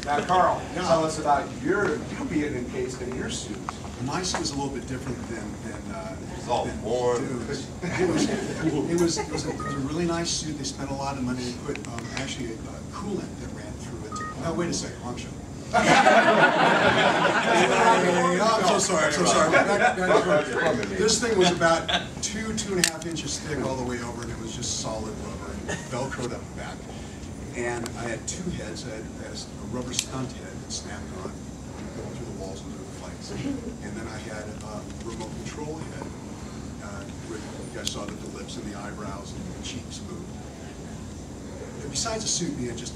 Now, Carl, tell us about you being encased in your suit. My suit was a little bit different than it's all warm. It was a really nice suit. They spent a lot of money. They put actually a coolant that ran through it. Oh, wait a second, wrong show. I'm so sorry. I'm so sorry. This thing was about 2.5 inches thick all the way over, and it was just solid rubber and velcroed up the back. And I had two heads. I had a rubber stunt head that snapped on, going through the walls and through the flights. And then I had a remote control head. Where you guys saw that the lips and the eyebrows and the cheeks moved. And besides the suit being just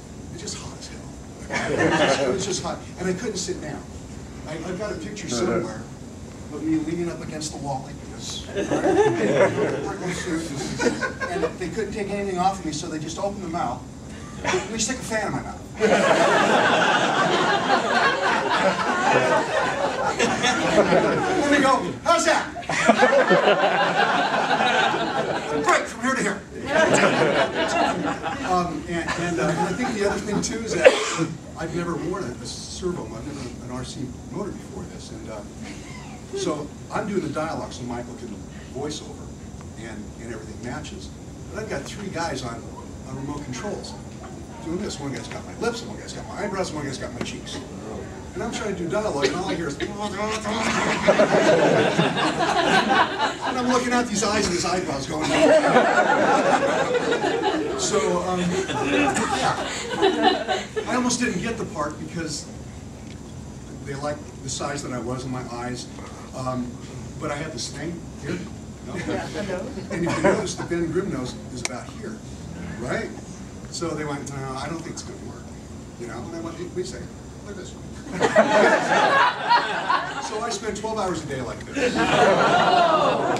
hot as hell. It was just hot, and I couldn't sit down. I've got a picture somewhere of me leaning up against the wall like this. And they couldn't take anything off of me, so they just opened the mouth. Let me stick a fan in my mouth. Let me go, how's that? Great, from here to here. And I think the other thing too is that I've never worn a servo, I've never an RC motor before this, and so I'm doing the dialogue so Michael can voice over, and everything matches. But I've got 3 guys on remote controls doing this. One guy's got my lips, and one guy's got my eyebrows, and one guy's got my cheeks. And I'm trying to do dialogue, and all I hear is, and I'm looking at these eyes and his eyebrows going, so, yeah. I almost didn't get the part because they liked the size that I was in my eyes, but I had this thing here. No? And if you notice, the Ben Grimm nose is about here, right? So they went, no, I don't think it's going to work, you know? And I went, wait a second, look at this. So I spent 12 hours a day like this.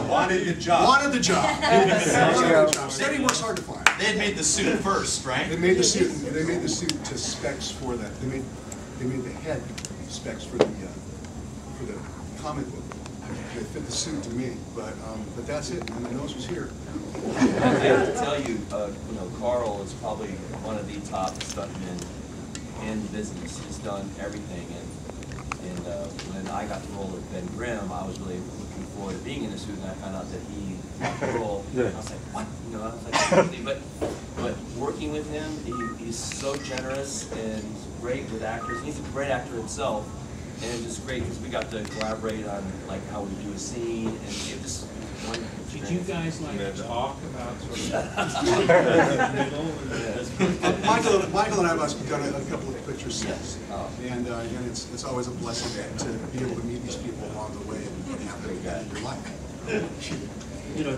Wanted the job. Wanted the job. Wanted the job. Steady work's hard to find. They had made the suit first, right? They made the suit. They made the suit to specs for that. They made the head specs for the comic book. They fit the suit to me, but that's it. And the nose was here. I have to tell you, Carl is probably one of the top stuntmen in the business. He's done everything, and when I got the role of Ben Grimm, I was really looking forward to being in the suit, and I found out that he got the role. I was like, what? I was like, crazy. But working with him, he's so generous and he's great with actors. He's a great actor himself, and it's just great because we got to collaborate on like how we do a scene, and it just wonderful. Did you guys talk about sort of Michael and I have done a couple of picture sets, and again, it's always a blessing to be able to meet these people along the way and have them in your life.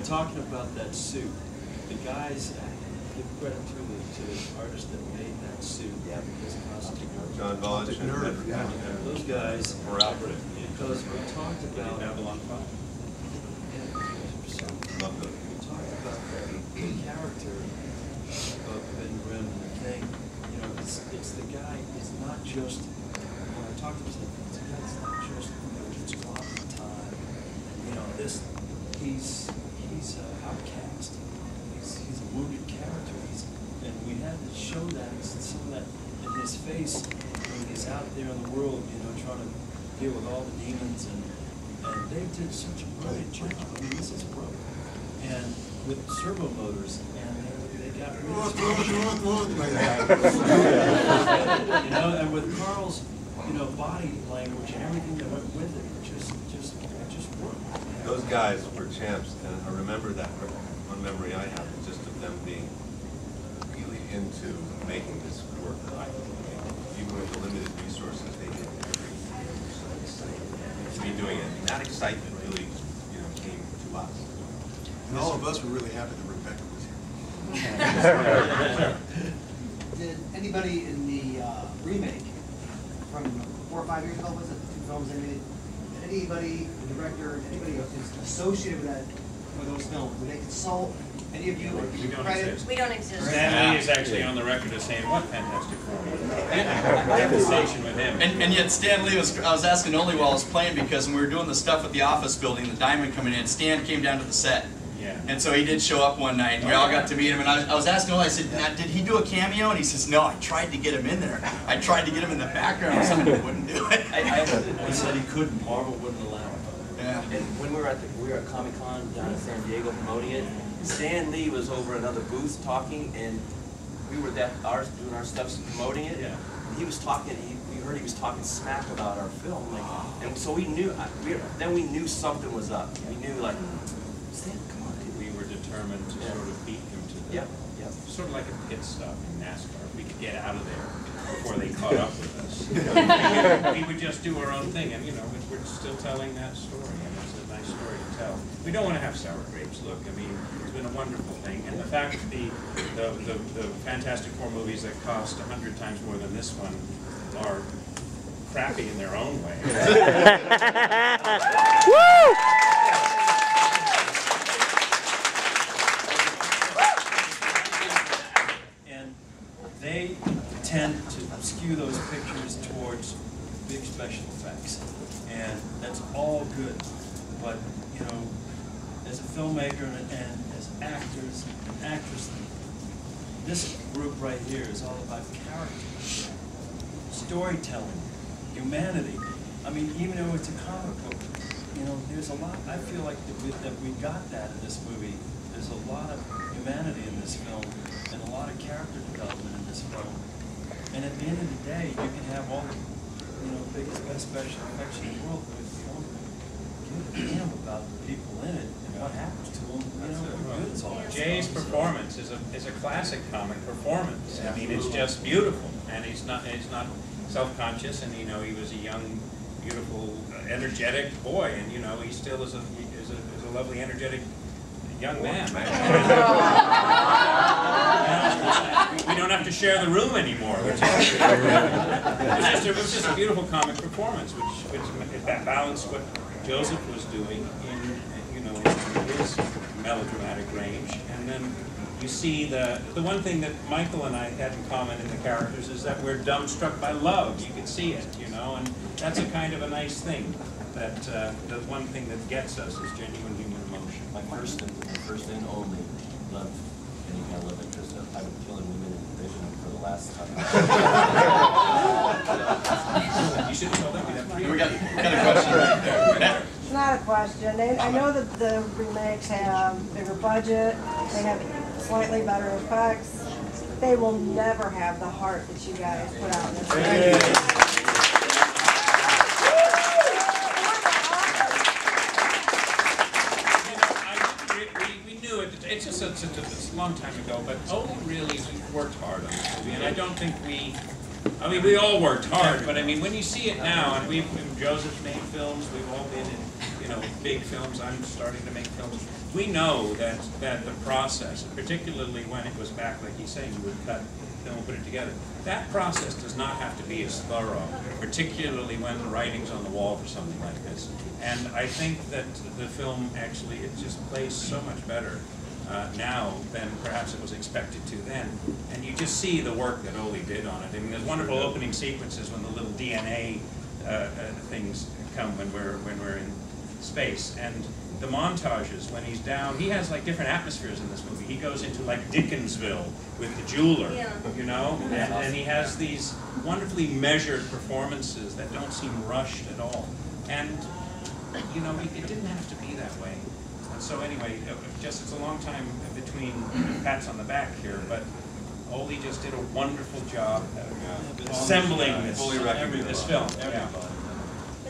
Talking about that suit, the guys, give credit to the artist that made that suit. Yeah, because John Volich and those guys were out for it. Because we talked about Avalon 5. We talked about the character of Ben Grimm and the thing. It's the guy. It's not just when I talk to him. It's the guy. It's not just just clock time. He's an outcast. He's a wounded character. And we had to show that some of that in his face when he's out there in the world. Trying to deal with all the demons and they did such a brilliant job. I mean, this is brilliant. And with servo motors, and they got rid of and with Carl's, body language and everything that went with it, just worked. Those guys were champs, and I remember that one memory I have is just of them being really into making this work. Even with the limited resources, they did everything to be doing it. And that excitement really, came to us. And all of us were really happy that Rebecca was here. Did anybody in the remake from 4 or 5 years ago, was it, 2 films they made, did anybody, the director, anybody else who's associated with those films, did they consult any of you? We don't exist. We don't exist. Stan Lee is actually on the record as saying, what Fantastic Four. I have a station with him. And yet Stan Lee I was asking only while I was playing, because when we were doing the stuff at the office building, the Diamond coming in, Stan came down to the set. Yeah. Yeah. And so he did show up one night, and we all got to meet him, and I was asking him, I said, now, did he do a cameo? And he says, no, I tried to get him in there. I tried to get him in the background, somebody wouldn't do it. He said he couldn't, Marvel wouldn't allow it. Yeah. And when we were at Comic-Con down in San Diego promoting it, Stan Lee was over another booth talking, and we were doing our stuff promoting it. Yeah. And he was talking. We heard he was talking smack about our film, like, and so we knew. Then we knew something was up. We knew, like, Stan, come on. We were determined to Yeah. sort of beat him to the, Yep. Yep. sort of like a pit stop in NASCAR. We could get out of there before they caught up with us. We would just do our own thing, and we're still telling that story, and it's a nice story to tell. We don't want to have sour grapes. Look, I mean, it's been a wonderful thing, and the fact that the Fantastic Four movies that cost 100 times more than this one are crappy in their own way. And they tend to skew those pictures towards big special effects. And that's all good. But, as a filmmaker and as actors and actresses, this group right here is all about character, storytelling, humanity. I mean, even though it's a comic book, there's a lot, I feel like that we got that in this movie. There's a lot of humanity in this film and a lot of character development in this film. And at the end of the day, you can have all the, biggest, best special effects in the world, but if you don't give a damn about the people in it and what happens to them, what good it's all. Jay's performance is a classic comic performance. I mean, it's just beautiful, and he's not self-conscious, and he was a young, beautiful, energetic boy, and he still is a lovely, energetic young man. We don't have to share the room anymore, which is it was just a beautiful comic performance, which that balanced what Joseph was doing in his melodramatic range, and then you see the one thing that Michael and I had in common in the characters is that we're dumbstruck by love. You can see it, and that's a kind of a nice thing. That the one thing that gets us is genuine human emotion. My first and only love, any kind of love interest. I've been killing women in division for the last time. You should have told them we have three. We got a question right there. It's not a question. I know that the remakes have bigger budget, they have slightly better effects. They will never have the heart that you guys put out in this movie. It's a long time ago, but we worked hard on this movie, and I don't think we all worked hard, but I mean, when you see it now, and Joseph made films, we've all been in, big films, I'm starting to make films, we know that the process, particularly when it was back, like he's saying, you would cut film and put it together, that process does not have to be as thorough, particularly when the writing's on the wall for something like this. And I think that the film actually, it just plays so much better now than perhaps it was expected to then. And you just see the work that Ole did on it. I mean, there's wonderful opening sequences when the little DNA things come when we're in space. And the montages when he's down, he has like different atmospheres in this movie. He goes into like Dickinsville with the jeweler, and he has these wonderfully measured performances that don't seem rushed at all. And it didn't have to be that way. And so anyway, it's a long time between pats on the back here, but Ole just did a wonderful job assembling this film.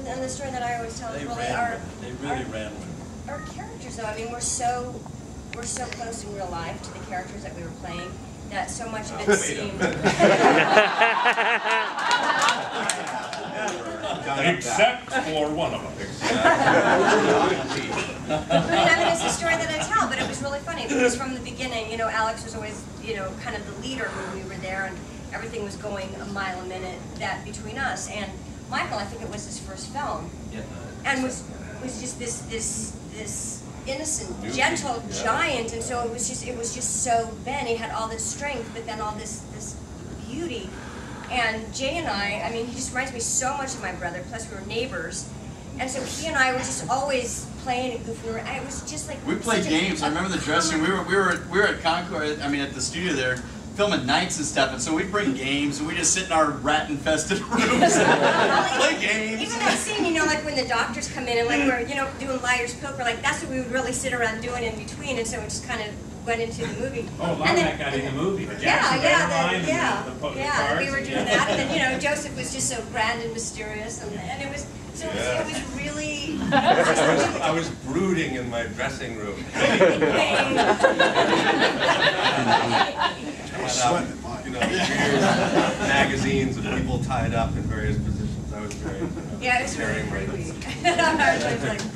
And the story that I always tell is They really ran with it. Our characters, though, I mean, we're so close in real life to the characters that we were playing that so much of it seemed. Except for one of them. I mean, it's a story that I tell, but it was really funny because from the beginning, Alex was always, kind of the leader when we were there, and everything was going a mile a minute between us. And Michael, I think it was his first film, and was just this innocent, gentle giant, and so it was just so Ben. He had all this strength, but then all this beauty. And Jay and I mean, he just reminds me so much of my brother. Plus, we were neighbors. And so he and I were just always playing and goofing around. It was just like We played such a- games. I remember the dressing room. We were at Concord. I mean, at the studio there, filming nights and stuff. And so we'd bring games, and we just sit in our rat-infested rooms and play games. Even that scene, you know, like when the doctors come in and like we're, you know, doing liar's poker, like that's what we would really sit around doing in between, and so it just kind of went into the movie. Oh, a lot of that got in the movie. The Jackson Line and the cards. We were doing that, and then, you know, Joseph was just so grand and mysterious, and it was, so it was really, I was brooding in my dressing room. You know, weird magazines of people tied up in various positions. I was very, yeah, it was really sharing my- creepy. I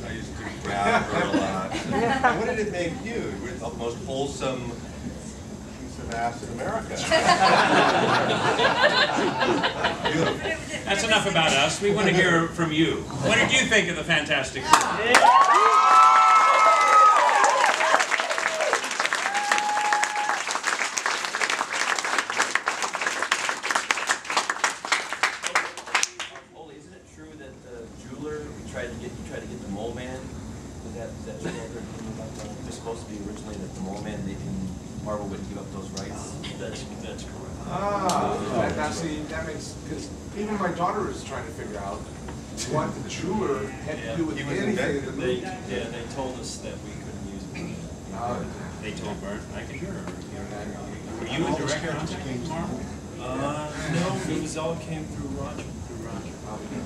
I used to grab her a lot. And what did it make you? You were the most wholesome piece of ass in America. That's enough about us. We want to hear from you. What did you think of the Fantastic Four? Ole, isn't it true that the jeweler, you tried to get the Mole Man? Is that true? It was supposed to be originally that the Mole Man, Marvel wouldn't give up those rights. That's correct. That makes, because even my daughter is trying to figure out what the jeweler had to do with He was anything in the movie. They told us that we couldn't use it. They told Bert, I can hear her. Were you a direct contact with Marvel? No, it was all came through Roger.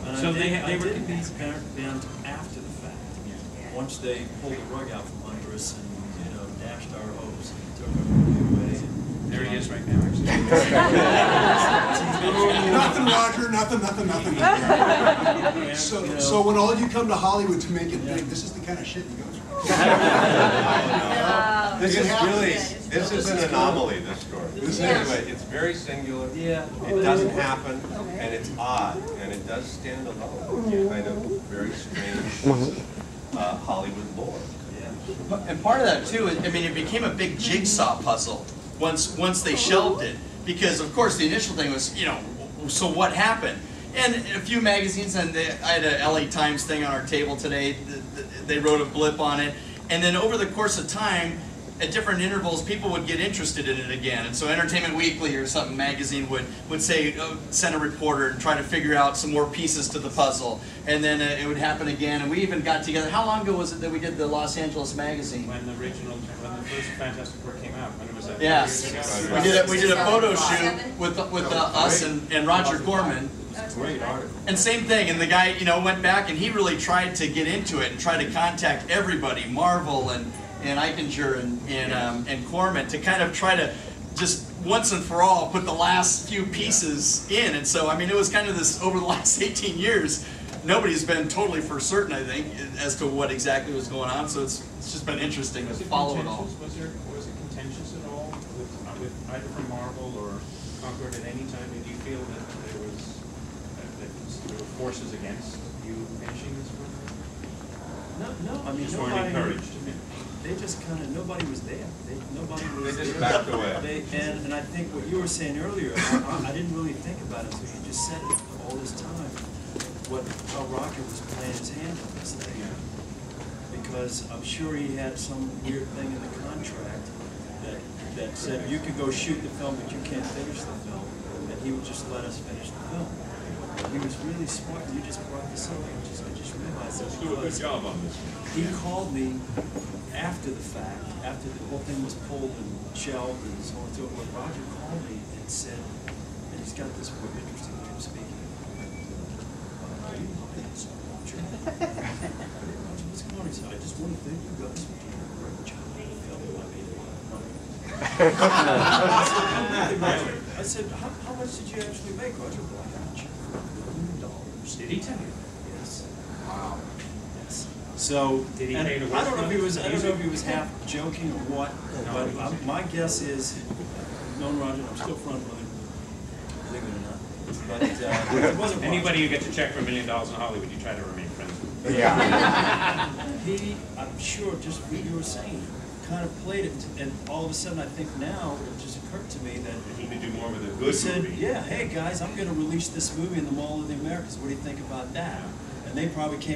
And So they I were did meet Ben after the fact. Once they pulled the rug out from under us and, you know, dashed our hopes and took our movie away. There he is right now, actually. Nothing, Roger, nothing. So when all you come to Hollywood to make it big, this is the kind of shit you go through. This is really, this is an anomaly, this story. Anyway, it's very singular. Yeah. It doesn't happen, and it's odd, and it does stand alone. Kind of very strange Hollywood lore. And part of that too, I mean, it became a big jigsaw puzzle once they shelved it, because of course the initial thing was, you know, so what happened? And a few magazines, and I had a LA Times thing on our table today. They wrote a blip on it, and then over the course of time, at different intervals, people would get interested in it again. And so Entertainment Weekly or something magazine would say, send a reporter and try to figure out some more pieces to the puzzle. And then it would happen again. And we even got together. How long ago was it that we did the Los Angeles magazine? When the first Fantastic Four came out, when it was that? Yeah, 4 years ago? we did a photo shoot with us and Roger Corman. Great article. And same thing, and the guy, you know, went back and he really tried to get into it and try to contact everybody, Marvel and Eichinger and Corman, to kind of try to just once and for all put the last few pieces in. And so, I mean, it was kind of this, over the last 18 years, nobody's been totally for certain, I think, as to what exactly was going on. So it's just been interesting to follow it all. Was it contentious at all with either from Marvel or Concord at any time? Did you feel that there were forces against you finishing this work? No, I mean, Just weren't encouraged. They just kind of, nobody was there. Nobody was They just there. backed away. And I think what you were saying earlier, I didn't really think about it until you just said it all this time, how Roger was playing his hand on this thing. Because I'm sure he had some weird thing in the contract that said you could go shoot the film, but you can't finish the film, and he would just let us finish the film. He was really smart. You just brought this up. I just realized Let's do a good job on this. he called me after the fact, after the whole thing was pulled and shelved and so on and so forth. Roger called me and said, and he's got this very interesting way of speaking. Roger, what's going on? He said, I just want to thank you guys for doing a great job. I said, how much did you actually make, Roger? Well, I got you $1 million. Did he tell you? Yes. Wow. Yes. So, Did he and pay to I don't work know if he on was, it? I don't know if he was half joking or what, No, but my guess is, known Roger, I'm still front running, believe it or not. But it wasn't Anybody who gets a check for $1 million in Hollywood, you try to remain friends with. He, I'm sure, just what you were saying, kind of played it, and all of a sudden, I think now, it just occurred to me that He could do more with a he good said, movie. yeah, hey guys, I'm going to release this movie in the Mall of the Americas. What do you think about that? And they probably came